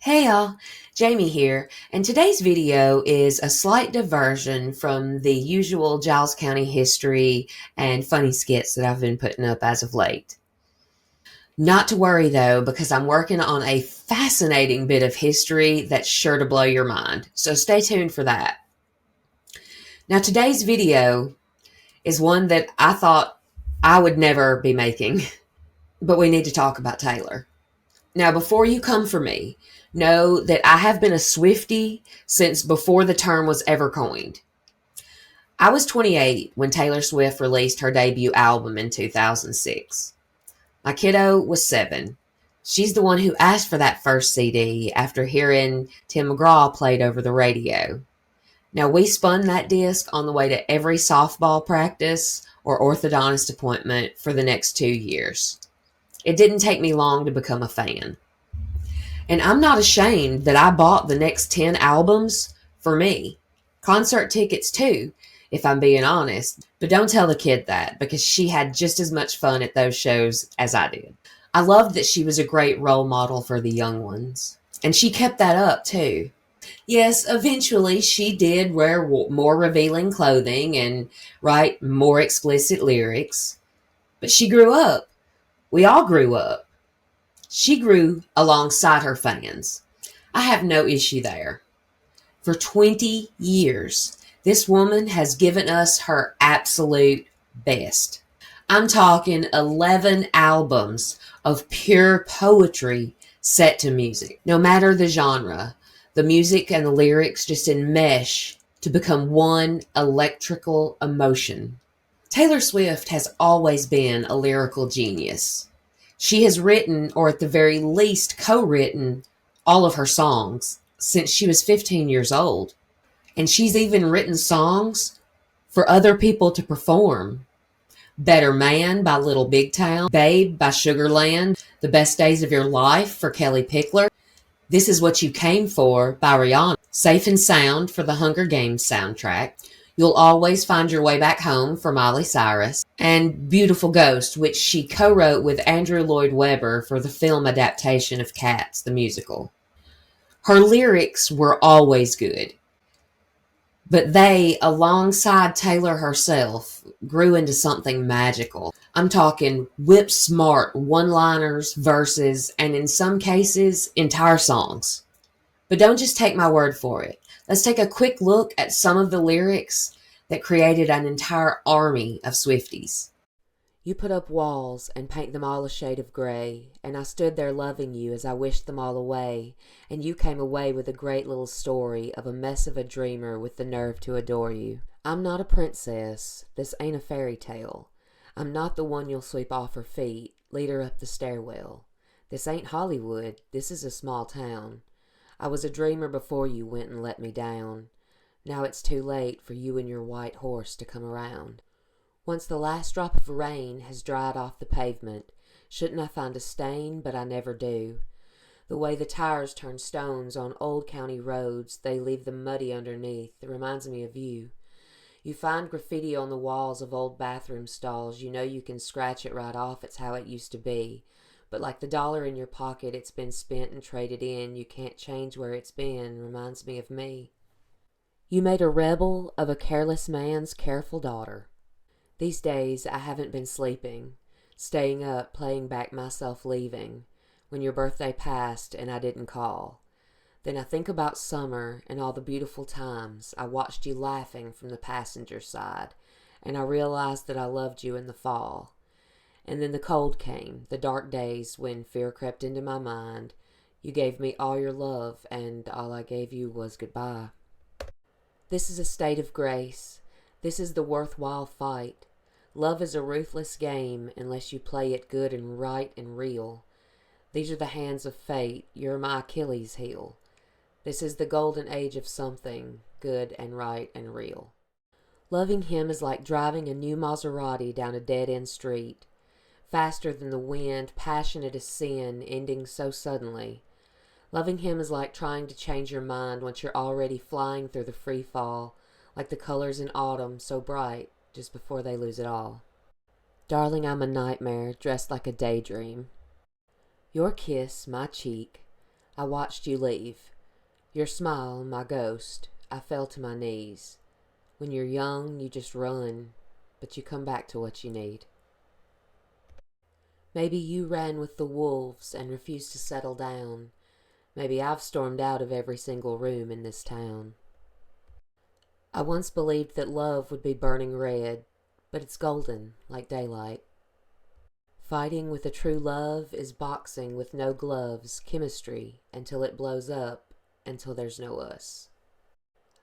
Hey y'all, Jamie here, and today's video is a slight diversion from the usual Giles County history and funny skits that I've been putting up as of late. Not to worry though, because I'm working on a fascinating bit of history that's sure to blow your mind, so stay tuned for that. Now today's video is one that I thought I would never be making, but we need to talk about Taylor. Now, before you come for me, know that I have been a Swiftie since before the term was ever coined. I was 28 when Taylor Swift released her debut album in 2006. My kiddo was 7. She's the one who asked for that first CD after hearing Tim McGraw played over the radio. Now, we spun that disc on the way to every softball practice or orthodontist appointment for the next 2 years. It didn't take me long to become a fan. And I'm not ashamed that I bought the next 10 albums for me. Concert tickets too, if I'm being honest. But don't tell the kid that, because she had just as much fun at those shows as I did. I loved that she was a great role model for the young ones. And she kept that up too. Yes, eventually she did wear more revealing clothing and write more explicit lyrics. But she grew up. We all grew up. She grew alongside her fans. I have no issue there. For 20 years, this woman has given us her absolute best. I'm talking 11 albums of pure poetry set to music. No matter the genre, the music and the lyrics just enmesh to become one electrical emotion. Taylor Swift has always been a lyrical genius. She has written, or at the very least co-written, all of her songs since she was 15 years old. And she's even written songs for other people to perform. Better Man by Little Big Town, Babe by Sugarland, The Best Days of Your Life for Kelly Pickler, This Is What You Came For by Rihanna, Safe and Sound for the Hunger Games soundtrack, You'll Always Find Your Way Back Home for Miley Cyrus, and Beautiful Ghost, which she co-wrote with Andrew Lloyd Webber for the film adaptation of Cats, the musical. Her lyrics were always good, but they, alongside Taylor herself, grew into something magical. I'm talking whip-smart one-liners, verses, and in some cases, entire songs. But don't just take my word for it. Let's take a quick look at some of the lyrics that created an entire army of Swifties. You put up walls and paint them all a shade of gray, and I stood there loving you as I wished them all away, and you came away with a great little story of a mess of a dreamer with the nerve to adore you. I'm not a princess, this ain't a fairy tale. I'm not the one you'll sweep off her feet, lead her up the stairwell. This ain't Hollywood, this is a small town. I was a dreamer before you went and let me down. Now it's too late for you and your white horse to come around. Once the last drop of rain has dried off the pavement, shouldn't I find a stain, but I never do. The way the tires turn stones on old county roads, they leave them muddy underneath. It reminds me of you. You find graffiti on the walls of old bathroom stalls. You know you can scratch it right off. It's how it used to be. But like the dollar in your pocket, it's been spent and traded in. You can't change where it's been. Reminds me of me. You made a rebel of a careless man's careful daughter. These days I haven't been sleeping, staying up, playing back myself leaving, when your birthday passed and I didn't call. Then I think about summer and all the beautiful times I watched you laughing from the passenger side, and I realized that I loved you in the fall. And then the cold came, the dark days when fear crept into my mind. You gave me all your love, and all I gave you was goodbye. This is a state of grace. This is the worthwhile fight. Love is a ruthless game unless you play it good and right and real. These are the hands of fate. You're my Achilles heel. This is the golden age of something good and right and real. Loving him is like driving a new Maserati down a dead-end street. Faster than the wind, passionate as sin, ending so suddenly. Loving him is like trying to change your mind once you're already flying through the free fall, like the colors in autumn, so bright, just before they lose it all. Darling, I'm a nightmare, dressed like a daydream. Your kiss, my cheek. I watched you leave. Your smile, my ghost, I fell to my knees. When you're young, you just run, but you come back to what you need. Maybe you ran with the wolves and refused to settle down. Maybe I've stormed out of every single room in this town. I once believed that love would be burning red, but it's golden, like daylight. Fighting with a true love is boxing with no gloves, chemistry, until it blows up, until there's no us.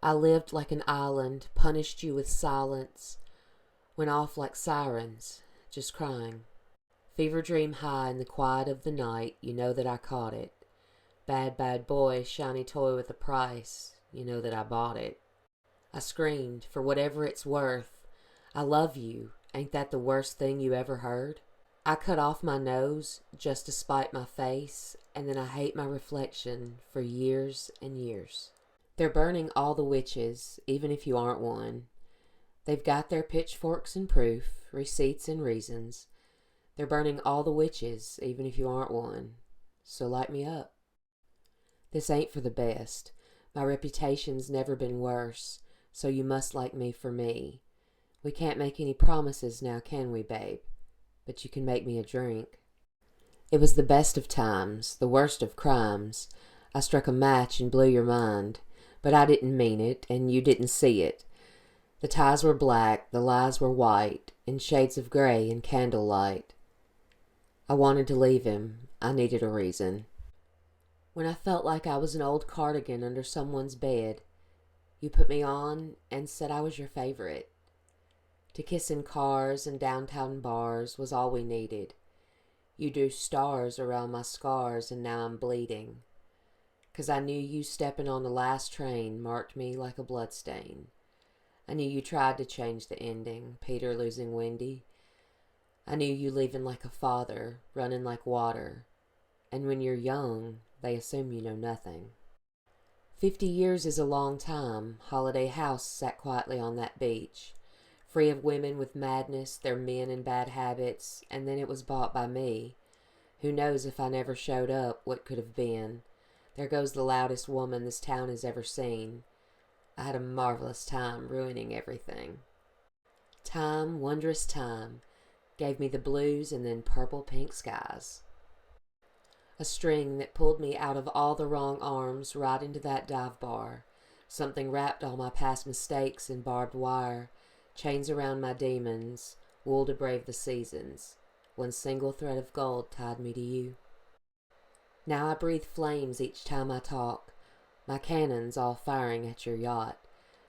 I lived like an island, punished you with silence, went off like sirens, just crying. Fever dream high in the quiet of the night, you know that I caught it. Bad, bad boy, shiny toy with a price, you know that I bought it. I screamed, for whatever it's worth, I love you, ain't that the worst thing you ever heard? I cut off my nose just to spite my face, and then I hate my reflection for years and years. They're burning all the witches, even if you aren't one. They've got their pitchforks and proof, receipts and reasons. They're burning all the witches, even if you aren't one. So light me up. This ain't for the best. My reputation's never been worse, so you must like me for me. We can't make any promises now, can we, babe? But you can make me a drink. It was the best of times, the worst of crimes. I struck a match and blew your mind, but I didn't mean it, and you didn't see it. The ties were black, the lies were white, in shades of gray and candlelight. I wanted to leave him. I needed a reason. When I felt like I was an old cardigan under someone's bed, you put me on and said I was your favorite. To kiss in cars and downtown bars was all we needed. You drew stars around my scars and now I'm bleeding. 'Cause I knew you stepping on the last train marked me like a bloodstain. I knew you tried to change the ending, Peter losing Wendy. I knew you leaving like a father, running like water. And when you're young, they assume you know nothing. 50 years is a long time. Holiday House sat quietly on that beach, free of women with madness, their men and bad habits, and then it was bought by me. Who knows if I never showed up, what could have been. There goes the loudest woman this town has ever seen. I had a marvelous time ruining everything. Time, wondrous time, gave me the blues and then purple pink skies. A string that pulled me out of all the wrong arms right into that dive bar. Something wrapped all my past mistakes in barbed wire. Chains around my demons, wool to brave the seasons. One single thread of gold tied me to you. Now I breathe flames each time I talk. My cannons all firing at your yacht.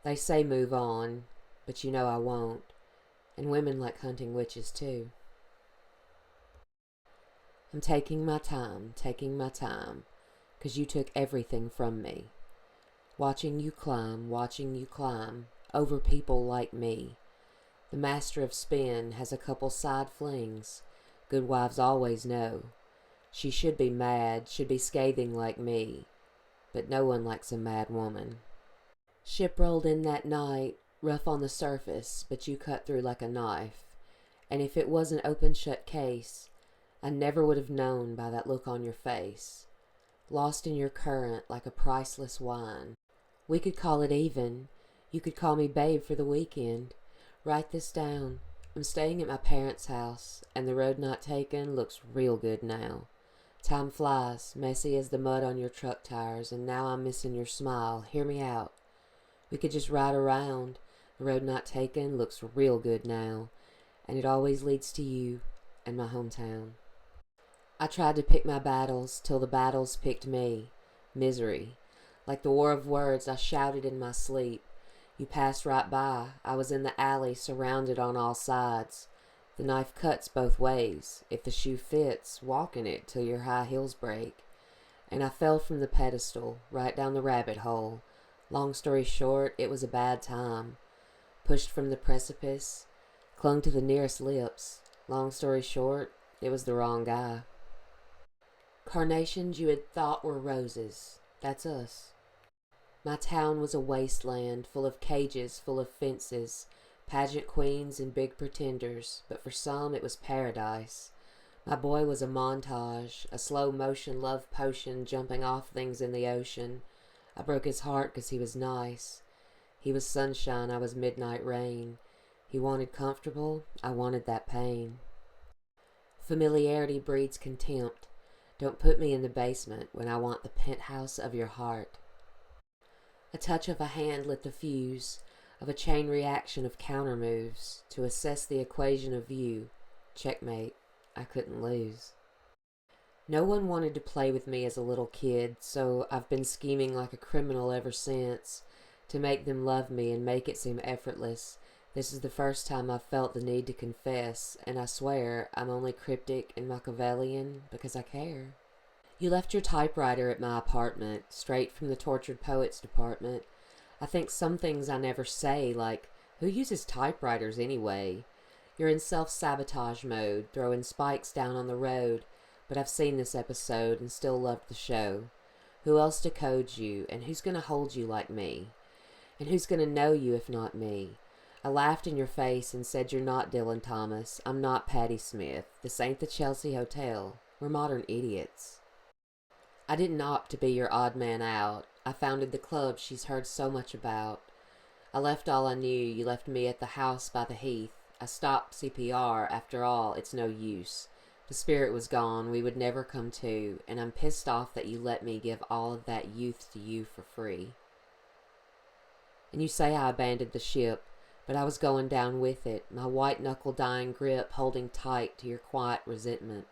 They say move on, but you know I won't. And women like hunting witches too. I'm taking my time, 'cause you took everything from me. Watching you climb, over people like me. The master of spin has a couple side flings. Good wives always know. She should be mad, should be scathing like me. But no one likes a mad woman. Ship rolled in that night, rough on the surface, but you cut through like a knife. And if it was an open-shut case, I never would have known by that look on your face. Lost in your current like a priceless wine. We could call it even. You could call me babe for the weekend. Write this down. I'm staying at my parents' house, and the road not taken looks real good now. Time flies, messy as the mud on your truck tires, and now I'm missing your smile. Hear me out. We could just ride around. The road not taken looks real good now, and it always leads to you and my hometown. I tried to pick my battles till the battles picked me. Misery. Like the war of words I shouted in my sleep. You passed right by. I was in the alley, surrounded on all sides. The knife cuts both ways. If the shoe fits, walk in it till your high heels break. And I fell from the pedestal, right down the rabbit hole. Long story short, it was a bad time. Pushed from the precipice, clung to the nearest lips. Long story short, it was the wrong guy. Carnations you had thought were roses. That's us. My town was a wasteland, full of cages, full of fences, pageant queens and big pretenders, but for some it was paradise. My boy was a montage, a slow motion love potion jumping off things in the ocean. I broke his heart 'cause he was nice. He was sunshine, I was midnight rain. He wanted comfortable, I wanted that pain. Familiarity breeds contempt. Don't put me in the basement when I want the penthouse of your heart. A touch of a hand lit the fuse of a chain reaction of counter moves to assess the equation of view. Checkmate. I couldn't lose. No one wanted to play with me as a little kid, so I've been scheming like a criminal ever since to make them love me and make it seem effortless. This is the first time I've felt the need to confess, and I swear I'm only cryptic and Machiavellian because I care. You left your typewriter at my apartment, straight from the tortured poets department. I think some things I never say, like, who uses typewriters anyway? You're in self-sabotage mode, throwing spikes down on the road, but I've seen this episode and still loved the show. Who else decodes you, and who's gonna hold you like me? And who's gonna know you if not me? I laughed in your face and said you're not Dylan Thomas. I'm not Patti Smith. This ain't the Chelsea Hotel. We're modern idiots. I didn't opt to be your odd man out. I founded the club she's heard so much about. I left all I knew. You left me at the house by the heath. I stopped CPR. After all, it's no use. The spirit was gone. We would never come to. And I'm pissed off that you let me give all of that youth to you for free. And you say I abandoned the ship, but I was going down with it, my white-knuckle dying grip holding tight to your quiet resentment.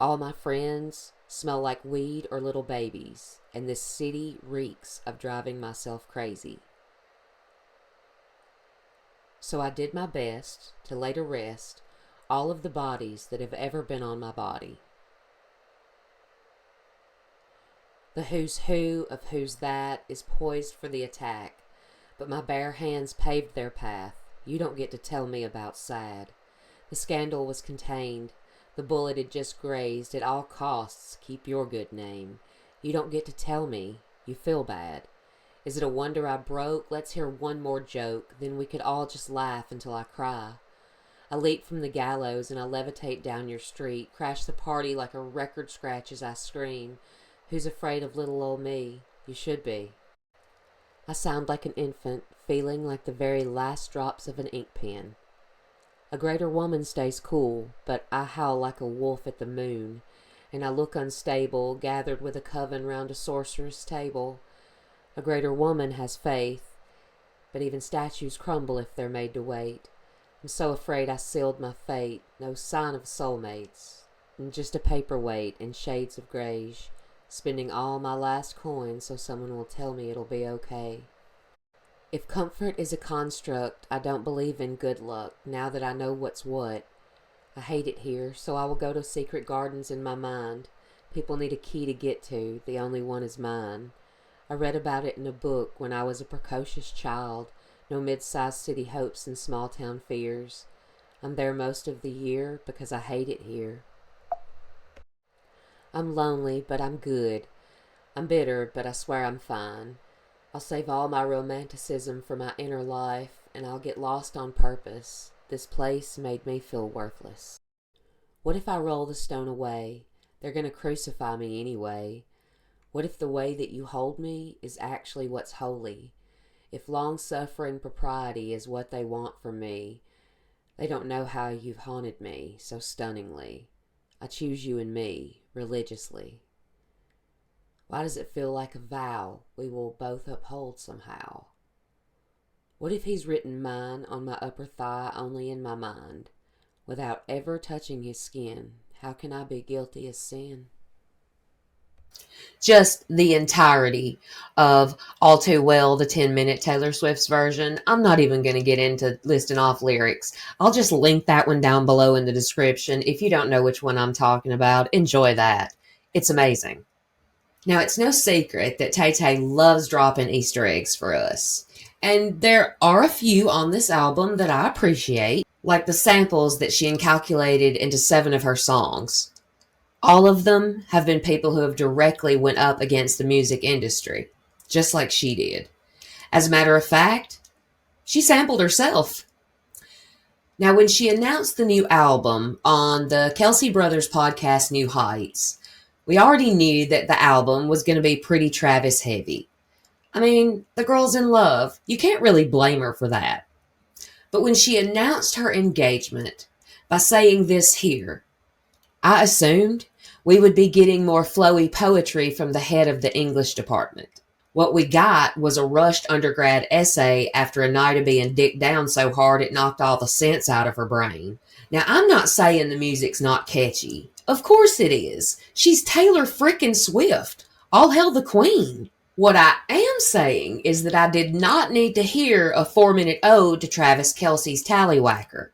All my friends smell like weed or little babies, and this city reeks of driving myself crazy. So I did my best to lay to rest all of the bodies that have ever been on my body. The who's who of who's that is poised for the attack, but my bare hands paved their path. You don't get to tell me about sad. The scandal was contained. The bullet had just grazed. At all costs, keep your good name. You don't get to tell me. You feel bad. Is it a wonder I broke? Let's hear one more joke. Then we could all just laugh until I cry. I leap from the gallows and I levitate down your street. Crash the party like a record scratch as I scream. Who's afraid of little old me? You should be. I sound like an infant, feeling like the very last drops of an ink pen. A greater woman stays cool, but I howl like a wolf at the moon, and I look unstable, gathered with a coven round a sorcerer's table. A greater woman has faith, but even statues crumble if they're made to wait. I'm so afraid I sealed my fate, no sign of soulmates, and just a paperweight in shades of greige, spending all my last coins so someone will tell me it'll be okay. If comfort is a construct, I don't believe in good luck, now that I know what's what. I hate it here, so I will go to secret gardens in my mind. People need a key to get to, the only one is mine. I read about it in a book when I was a precocious child, no mid-sized city hopes and small-town fears. I'm there most of the year because I hate it here. I'm lonely, but I'm good. I'm bitter, but I swear I'm fine. I'll save all my romanticism for my inner life, and I'll get lost on purpose. This place made me feel worthless. What if I roll the stone away? They're going to crucify me anyway. What if the way that you hold me is actually what's holy? If long-suffering propriety is what they want from me, they don't know how you've haunted me so stunningly. I choose you and me, religiously. Why does it feel like a vow we will both uphold somehow? What if he's written mine on my upper thigh only in my mind? Without ever touching his skin, how can I be guilty as sin? Just the entirety of All Too Well, the 10-minute Taylor Swift's version. I'm not even going to get into listing off lyrics. I'll just link that one down below in the description. If you don't know which one I'm talking about, enjoy that. It's amazing. Now, it's no secret that Tay-Tay loves dropping Easter eggs for us. And there are a few on this album that I appreciate, like the samples that she incalculated into 7 of her songs. All of them have been people who have directly went up against the music industry, just like she did. As a matter of fact, she sampled herself. Now, when she announced the new album on the Kelsey Brothers podcast, New Heights, we already knew that the album was going to be pretty Travis heavy. I mean, the girl's in love. You can't really blame her for that. But when she announced her engagement by saying this here, I assumed we would be getting more flowy poetry from the head of the English department. What we got was a rushed undergrad essay after a night of being dicked down so hard it knocked all the sense out of her brain. Now, I'm not saying the music's not catchy. Of course it is. She's Taylor frickin' Swift. All hail the queen. What I am saying is that I did not need to hear a 4-minute ode to Travis Kelce's Tallywhacker.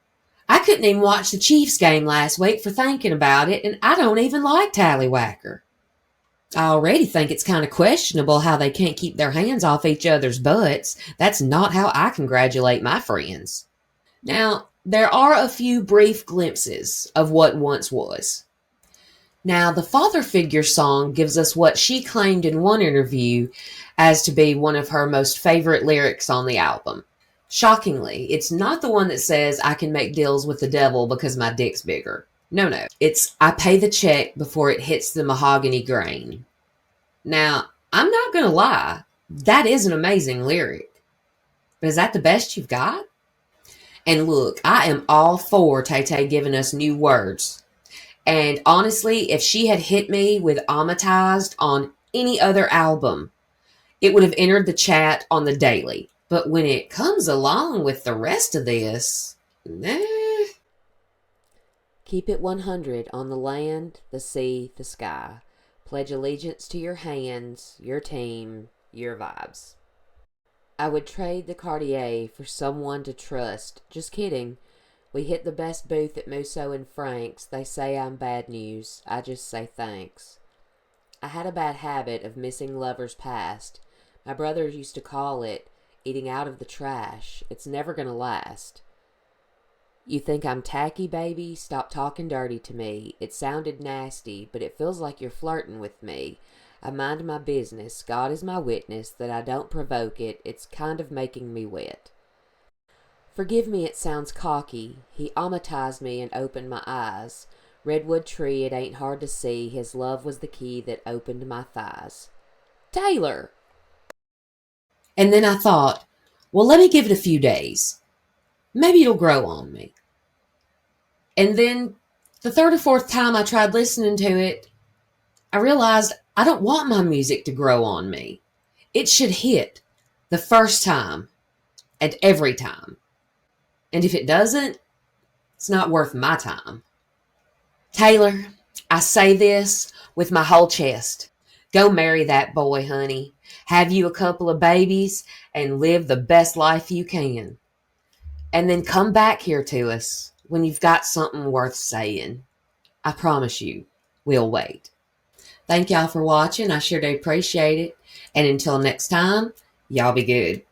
I couldn't even watch the Chiefs game last week for thinking about it, and I don't even like Tallywhacker. I already think it's kind of questionable how they can't keep their hands off each other's butts. That's not how I congratulate my friends. Now, there are a few brief glimpses of what once was. Now, the father figure song gives us what she claimed in one interview as to be one of her most favorite lyrics on the album. Shockingly, it's not the one that says, I can make deals with the devil because my dick's bigger. No. It's, I pay the check before it hits the mahogany grain. Now, I'm not going to lie. That is an amazing lyric. But is that the best you've got? And look, I am all for Tay-Tay giving us new words. And honestly, if she had hit me with Amatized on any other album, it would have entered the chat on the daily. But when it comes along with the rest of this, nah. Keep it 100 on the land, the sea, the sky. Pledge allegiance to your hands, your team, your vibes. I would trade the Cartier for someone to trust. Just kidding. We hit the best booth at Musso and Frank's. They say I'm bad news. I just say thanks. I had a bad habit of missing lovers past. My brothers used to call it eating out of the trash. It's never gonna last. You think I'm tacky, baby? Stop talking dirty to me. It sounded nasty, but it feels like you're flirting with me. I mind my business. God is my witness that I don't provoke it. It's kind of making me wet. Forgive me, it sounds cocky. He amatized me and opened my eyes. Redwood tree, it ain't hard to see. His love was the key that opened my thighs. Taylor! And then I thought, well, let me give it a few days. Maybe it'll grow on me. And then the third or fourth time I tried listening to it, I realized I don't want my music to grow on me. It should hit the first time and every time. And if it doesn't, it's not worth my time. Taylor, I say this with my whole chest. Go marry that boy, honey. Have you a couple of babies and live the best life you can. And then come back here to us when you've got something worth saying. I promise you, we'll wait. Thank y'all for watching. I sure do appreciate it. And until next time, y'all be good.